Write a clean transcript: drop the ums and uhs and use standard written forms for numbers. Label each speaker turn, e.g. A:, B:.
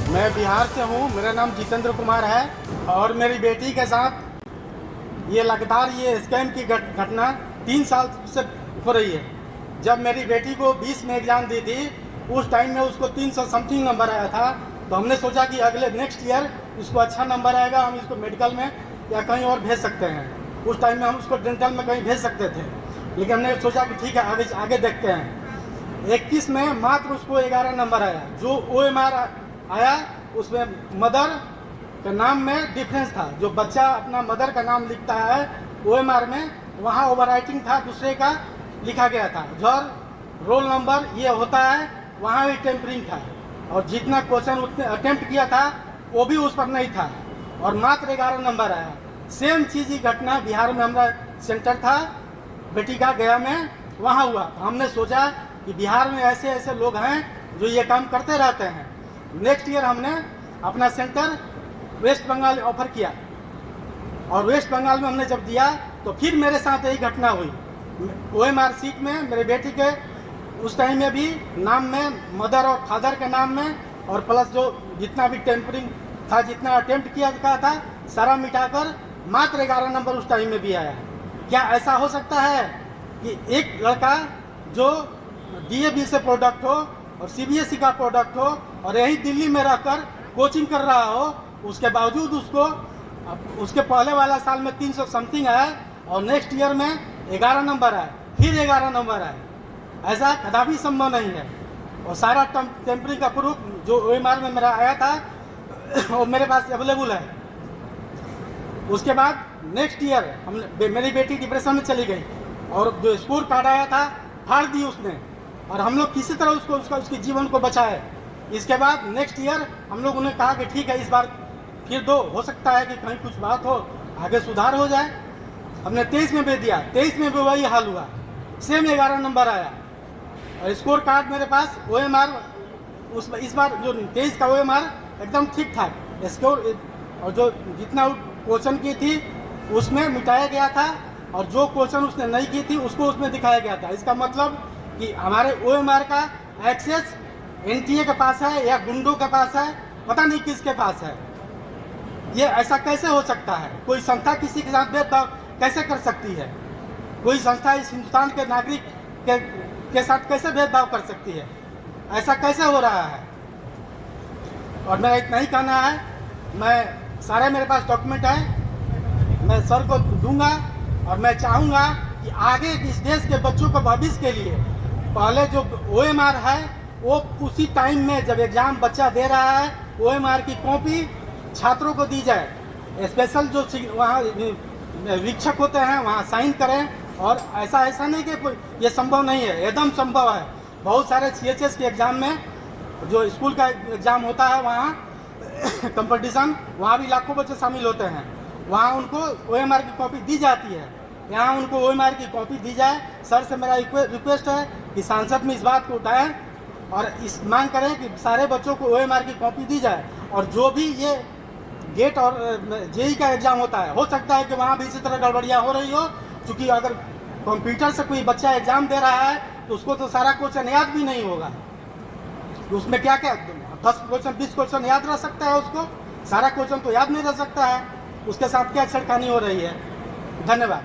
A: मैं बिहार से हूँ, मेरा नाम जितेंद्र कुमार है और मेरी बेटी के साथ ये लगातार ये स्कैम की घटना 3 साल से हो रही है। जब मेरी बेटी को 20 में एग्ज़ाम दी थी, उस टाइम में उसको 300 समथिंग नंबर आया था। तो हमने सोचा कि अगले नेक्स्ट ईयर उसको अच्छा नंबर आएगा, हम इसको मेडिकल में या कहीं और भेज सकते हैं। उस टाइम में हम उसको डेंटल में कहीं भेज सकते थे, लेकिन हमने सोचा कि ठीक है आगे देखते हैं। 21 में मात्र उसको 11 नंबर आया। जो OMR आया उसमें मदर के नाम में डिफरेंस था। जो बच्चा अपना मदर का नाम लिखता है OMR में, वहाँ ओवरराइटिंग था, दूसरे का लिखा गया था। जर रोल नंबर ये होता है, वहाँ भी टेम्परिंग था और जितना क्वेश्चन उतने अटेम्प्ट किया था वो भी उस पर नहीं था और मात्र 11 नंबर आया। सेम चीज़ ही घटना बिहार में हमारा सेंटर था बेटी का गया में, वहाँ हुआ। हमने सोचा कि बिहार में ऐसे ऐसे लोग हैं जो ये काम करते रहते हैं। नेक्स्ट ईयर हमने अपना सेंटर वेस्ट बंगाल ऑफर किया और वेस्ट बंगाल में हमने जब दिया तो फिर मेरे साथ यही घटना हुई। OMR सीट में मेरे बेटी के उस टाइम में भी नाम में मदर और फादर के नाम में और प्लस जो जितना भी टेम्परिंग था, जितना अटेम्प्ट किया था, सारा मिटाकर मात्र 11 नंबर उस टाइम में भी आया। क्या ऐसा हो सकता है कि एक लड़का जो DAV से प्रोडक्ट हो और CBSE का प्रोडक्ट हो और यही दिल्ली में रहकर कोचिंग कर रहा हो, उसके बावजूद उसको उसके पहले वाला साल में 300 समथिंग आया और नेक्स्ट ईयर में 11 नंबर आए, फिर 11 नंबर आए? ऐसा कदापि संभव नहीं है। और सारा टेम्परिंग का प्रूफ जो OMR में मेरा आया था वो मेरे पास अवेलेबल है। उसके बाद नेक्स्ट ईयर मेरी बेटी डिप्रेशन में चली गई और जो स्कोर कार्ड आया था फाड़ दी उसने, और हम लोग किसी तरह उसके जीवन को बचाए। इसके बाद नेक्स्ट ईयर हम लोग उन्हें कहा कि ठीक है इस बार फिर दो, हो सकता है कि कहीं कुछ बात हो, आगे सुधार हो जाए। हमने 23 में भेज दिया, 23 में भी वही हाल हुआ, सेम 11 नंबर आया। और स्कोर कार्ड मेरे पास OMR इस बार जो 23 का OMR एकदम ठीक ठाक स्कोर, और जो जितना क्वेश्चन की थी उसमें मिटाया गया था और जो क्वेश्चन उसने नहीं की थी उसको उसमें दिखाया गया था। इसका मतलब कि हमारे OMR का एक्सेस NTA के पास है या गुंडों के पास है, पता नहीं किसके पास है। ये ऐसा कैसे हो सकता है? कोई संस्था किसी के साथ भेदभाव कैसे कर सकती है? कोई संस्था इस हिंदुस्तान के नागरिक के साथ कैसे भेदभाव कर सकती है? ऐसा कैसे हो रहा है? और मेरा इतना ही कहना है, मैं सारे मेरे पास डॉक्यूमेंट है, मैं सर को दूंगा और मैं चाहूँगा कि आगे इस देश के बच्चों को भविष्य के लिए पहले जो OMR है वो उसी टाइम में जब एग्ज़ाम बच्चा दे रहा है OMR की कॉपी छात्रों को दी जाए। स्पेशल जो वहाँ वीक्षक होते हैं वहाँ साइन करें। और ऐसा नहीं कि ये संभव नहीं है, एकदम संभव है। बहुत सारे CHS के एग्ज़ाम में जो स्कूल का एग्ज़ाम होता है वहाँ कंपटीशन, वहाँ भी लाखों बच्चे शामिल होते हैं, वहाँ उनको OMR की कॉपी दी जाती है। यहाँ उनको OMR की कॉपी दी जाए। सर से मेरा रिक्वेस्ट है कि सांसद में इस बात को उठाएं और इस मांग करें कि सारे बच्चों को OMR की कॉपी दी जाए। और जो भी ये गेट और JEE का एग्ज़ाम होता है, हो सकता है कि वहाँ भी इसी तरह गड़बड़ियाँ हो रही हो, क्योंकि अगर कंप्यूटर से कोई बच्चा एग्ज़ाम दे रहा है तो उसको तो सारा क्वेश्चन याद भी नहीं होगा। तो उसमें क्या 10 क्वेश्चन 20 क्वेश्चन याद रह सकता है, उसको सारा क्वेश्चन तो याद नहीं रह सकता है। उसके साथ क्या छेड़खानी हो रही है? धन्यवाद।